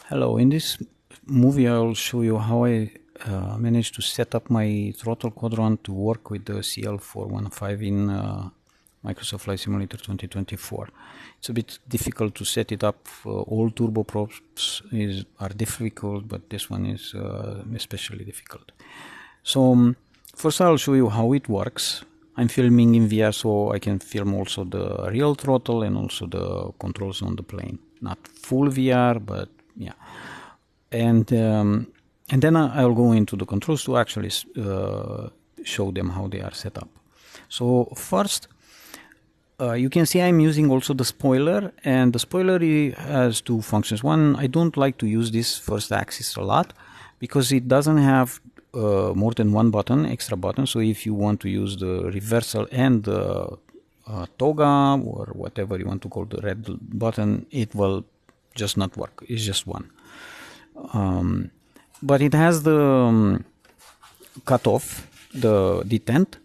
Hello, in this movie I'll show you how I managed to set up my throttle quadrant to work with the CL-415 in Microsoft Flight Simulator 2024. It's a bit difficult to set it up. All turboprops are difficult, but this one is especially difficult. So first I'll show you how it works. I'm filming in VR, so I can film also the real throttle and also the controls on the plane. Not full VR, but yeah. And then I'll go into the controls to actually show them how they are set up. So first, you can see I'm using also the spoiler, and the spoiler has two functions. One, I don't like to use this first axis a lot because it doesn't have more than one button, extra button. So if you want to use the reversal and the toga or whatever you want to call the red button, it will just not work. It's just one. But it has the cutoff, the detent,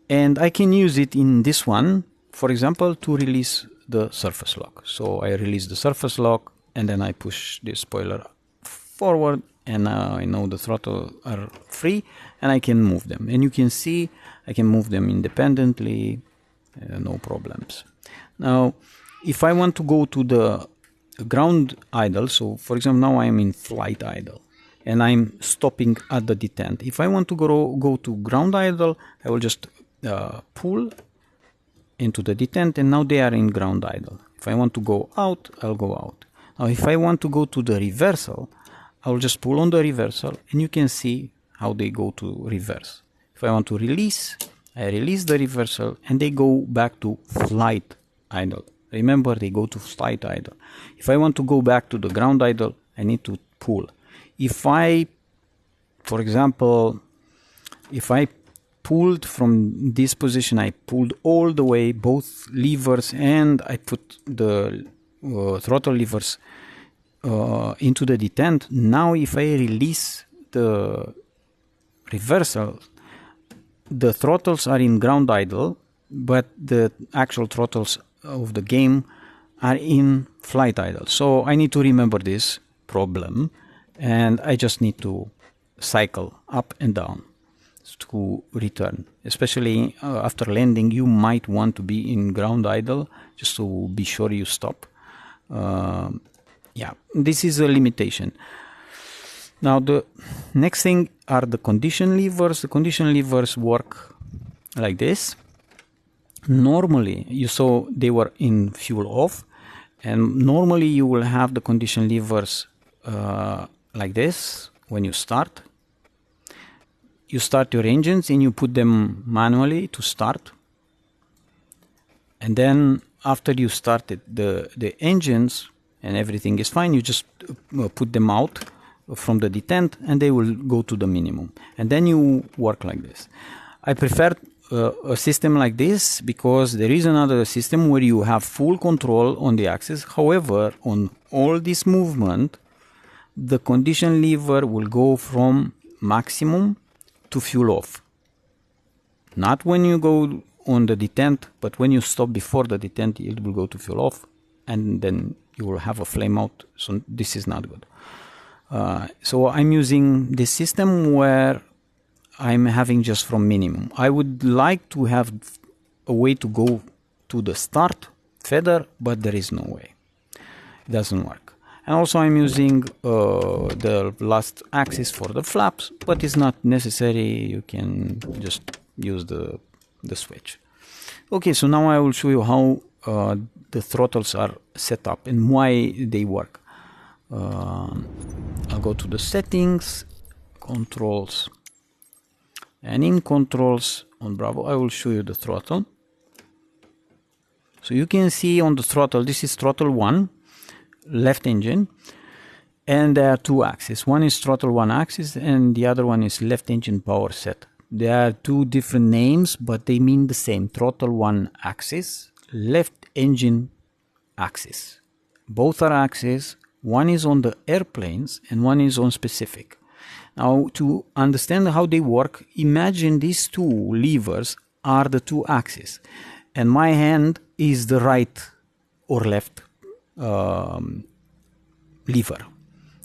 and I can use it in this one, for example, to release the surface lock. So I release the surface lock and then I push the spoiler forward, and now I know the throttle are free and I can move them. And you can see I can move them independently, no problems. Now, if I want to go to the ground idle, so for example now I am in flight idle and I'm stopping at the detent. If I want to go to ground idle, I will just pull into the detent, and now they are in ground idle. If I want to go out, I'll go out. Now if I want to go to the reversal, I'll just pull on the reversal and you can see how they go to reverse. If I want to release, I release the reversal and they go back to flight idle. Remember, they go to flight idle. If I want to go back to the ground idle, I need to pull. If I, for example, if I pulled from this position, I pulled all the way both levers and I put the throttle levers into the detent. Now if I release the reversal, the throttles are in ground idle, but the actual throttles of the game are in flight idle. So I need to remember this problem, and I just need to cycle up and down to return. Especially after landing, you might want to be in ground idle just to be sure you stop. Yeah, this is a limitation. Now the next thing are the condition levers. The condition levers work like this. Normally, you saw they were in fuel off, and normally you will have the condition levers like this. When you start your engines and you put them manually to start, and then after you started the engines and everything is fine, you just put them out from the detent and they will go to the minimum, and then you work like this. I prefer a system like this because there is another system where you have full control on the axis. However, on all this movement, the condition lever will go from maximum to fuel off. Not when you go on the detent, but when you stop before the detent, it will go to fuel off, and then you will have a flame out. So this is not good. So I'm using this system where I'm having just from minimum. I would like to have a way to go to the start feather, but there is no way. It doesn't work. And also I'm using the last axis for the flaps, but it's not necessary. You can just use the switch. Okay, so now I will show you how the throttles are set up and why they work. I'll go to the settings, controls, and in controls on Bravo, I will show you the throttle. So you can see on the throttle, this is throttle 1, left engine, and there are two axes. One is throttle 1 axis and the other one is left engine power set. There are two different names, but they mean the same. Throttle 1 axis, left engine axis. Both are axes. One is on the airplanes and one is on specific. Now, to understand how they work, imagine these two levers are the two axes, and my hand is the right or left lever.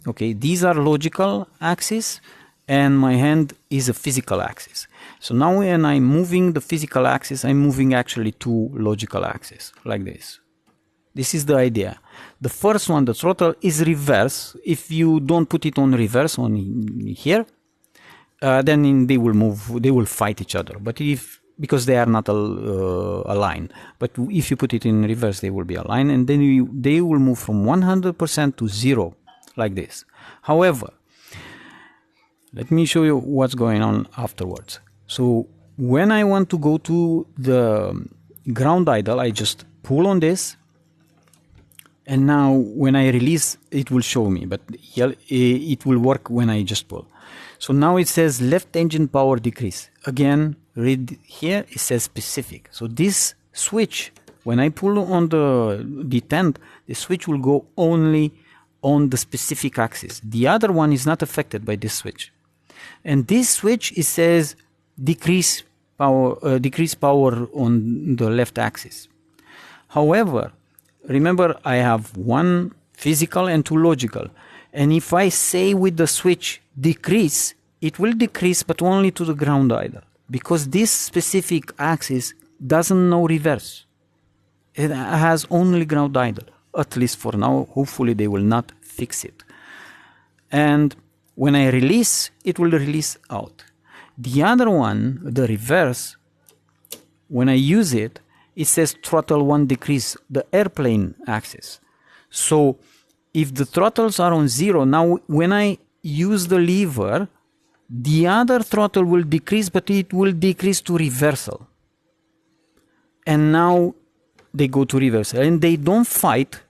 Okay, these are logical axis, and my hand is a physical axis. So now when I'm moving the physical axis, I'm moving actually two logical axes, like this. This is the idea. The first one, the throttle, is reverse. If you don't put it on reverse on here, then they will move, they will fight each other. But because they are not aligned. But if you put it in reverse, they will be aligned, and then they will move from 100% to 0, like this. However, let me show you what's going on afterwards. So when I want to go to the ground idle, I just pull on this, and now when I release, it will show me, but it will work when I just pull. So now it says left engine power decrease. Again, read here, it says specific. So this switch, when I pull on the detent, the switch will go only on the specific axis. The other one is not affected by this switch. And this switch, it says decrease power on the left axis. However, remember, I have one physical and two logical. And if I say with the switch decrease, it will decrease, but only to the ground idle, because this specific axis doesn't know reverse. It has only ground idle, at least for now. Hopefully they will not fix it. And when I release, it will release out. The other one, the reverse, when I use it, it says throttle 1 decrease, the airplane axis. So if the throttles are on 0, now when I use the lever, the other throttle will decrease, but it will decrease to reversal. And now they go to reversal, and they don't fight,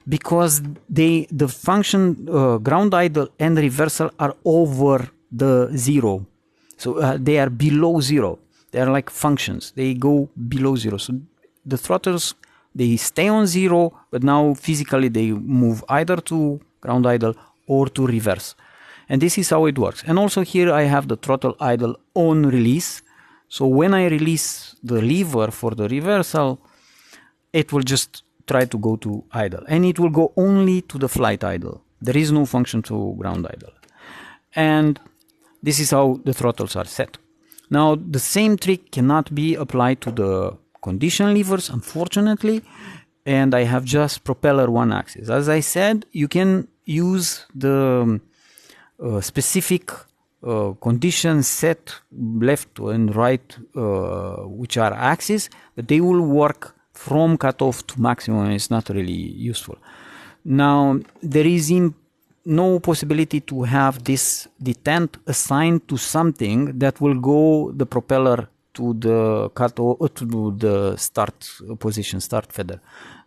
because the function ground idle and reversal are over the 0. So they are below 0. They are like functions. They go below 0. So the throttles, they stay on 0, but now physically they move either to ground idle or to reverse. And this is how it works. And also here I have the throttle idle on release. So when I release the lever for the reversal, it will just try to go to idle. And it will go only to the flight idle. There is no function to ground idle. And this is how the throttles are set. Now, the same trick cannot be applied to the condition levers, unfortunately, and I have just propeller one axis. As I said, you can use the specific conditions set left and right, which are axes, but they will work from cutoff to maximum. It's not really useful. Now, there is no possibility to have this detent assigned to something that will go the propeller to the cutoff, to the start position, start feather.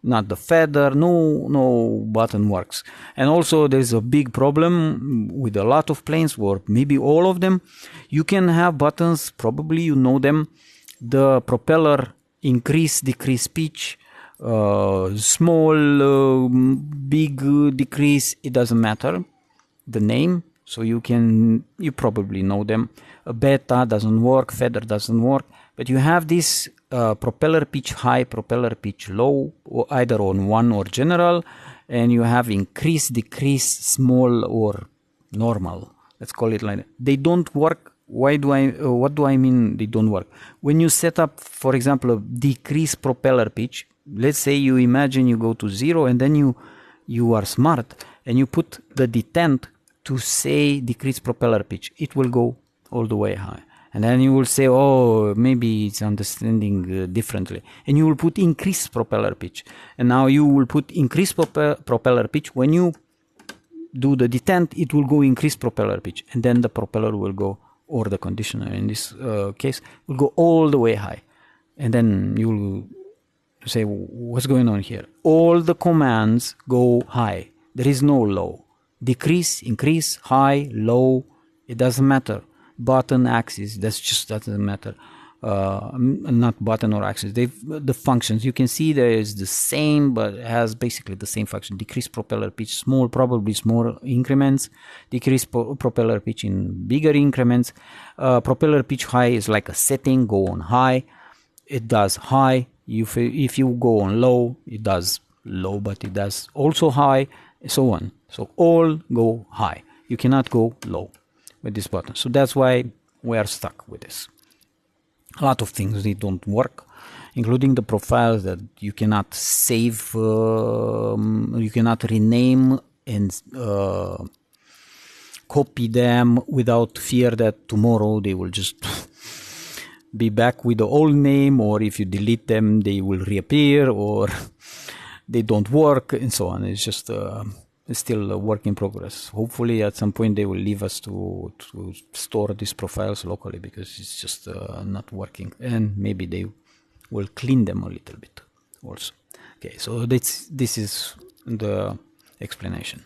Not the feather, no button works. And also there's a big problem with a lot of planes, or maybe all of them. You can have buttons, probably you know them, the propeller increase, decrease pitch, small, big, decrease, it doesn't matter, the name, so you probably know them. Beta doesn't work, feather doesn't work, but you have this propeller pitch high, propeller pitch low, or either on one or general, and you have increase, decrease, small or normal. Let's call it like that. They don't work. What do I mean they don't work? When you set up, for example, a decrease propeller pitch, let's say you imagine you go to 0, and then you are smart and you put the detent to say decrease propeller pitch, it will go all the way high. And then you will say, oh, maybe it's understanding differently. And you will put increase propeller pitch. And now you will put increase propeller pitch. When you do the detent, it will go increase propeller pitch. And then the propeller will go, or the conditioner in this case, will go all the way high. And then you will say, what's going on here? All the commands go high. There is no low. Decrease, increase, high, low, it doesn't matter. Button, axis, that just doesn't matter. Not button or axis. The functions, you can see there is the same, but it has basically the same function. Decrease propeller pitch, small, probably small increments. Decrease propeller pitch in bigger increments. Propeller pitch high is like a setting, go on high. It does high. If you go on low, it does low, but it does also high, so on. So all go high. You cannot go low with this button. So that's why we are stuck with this. A lot of things, they don't work, including the profiles that you cannot save, you cannot rename and copy them without fear that tomorrow they will just be back with the old name, or if you delete them they will reappear, or they don't work, and so on. It's just it's still a work in progress. Hopefully at some point they will leave us to store these profiles locally, because it's just not working, and maybe they will clean them a little bit also. Okay, so this is the explanation.